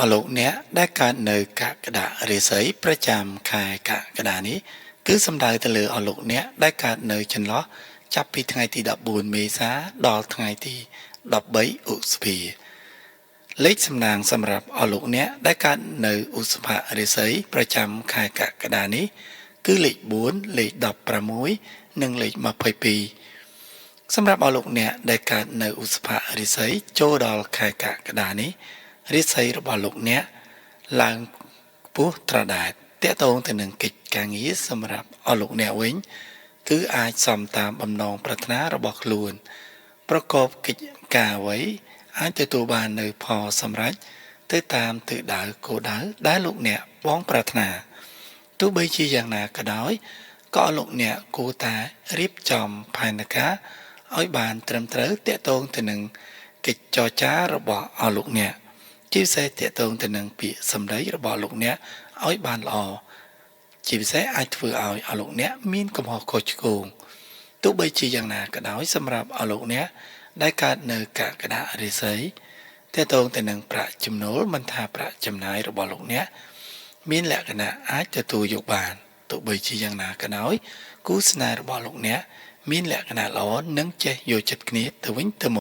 អលោកអ្នកដែលកើតនៅកក្កដារាសីប្រចាំខែកក្កដានេះគឺសំដៅទៅលើអលោកអ្នកដែលកើតនៅចន្លោះចាប់ពីថ្ងៃទី14មេសាដល់ថ្ងៃទី13ឧសភាលេខសំណាងសម្រាប់អលោកអ្នកដែលកើតនៅឧសភរាសីប្រចាំខែកក្កដានេះគឺលេខ4លេខ16និងលេខ22សម្រាប់អលោកអ្នកដែលកើតនៅឧសភរាសីចូលដល់ខែកក្កដានេះរាសីរបស់លោកអ្នកឡើងខ្ពស់ត្រដែតតាក់ទងទៅនឹងកិច្ចការងារសម្រាប់អលោកអ្នកវិញគឺអាចសំតាមបំណងប្រាថ្នារបស់ខ្លួនប្រកបកិច្ចការអ្វីអាចទទួលបាននៅផលសម្រេចទៅតាមទិសដៅគោលដៅដែលលោកអ្នកបងប្រាថ្នាទោះបីជាយ៉ាងណាក៏ដោយក៏លោកអ្នកគួរតែរៀបចំផែនការឲ្យបានត្រឹមត្រូវតាក់ទងទៅនឹងកិច្ចចរចារបស់អលោកអ្នកជាពិសេសតាក់ទងទៅនឹងពាក្យសម្ដីរបស់លោកអ្នកឲ្យបានល្អជាពិសេសអាចធ្វើឲ្យអលោកអ្នកមានកំហុសខុសឆ្គងទោះបីជាយ៉ាងណាក៏ដោយសម្រាប់អលោកអ្នកដែលកើតនៅកក្កដារាសីតាក់ទងទៅនឹងប្រាក់ចំណូលមិនថាប្រាក់ចំណាយរបស់លោកអ្នកមានលក្ខណៈអាចទទួលយកបានទោះបីជាយ៉ាងណាក៏ដោយគូស្នេហ៍របស់លោកអ្នកមានលក្ខណៈល្អនិងចេះយល់ចិត្តគ្នាទៅវិញទៅមក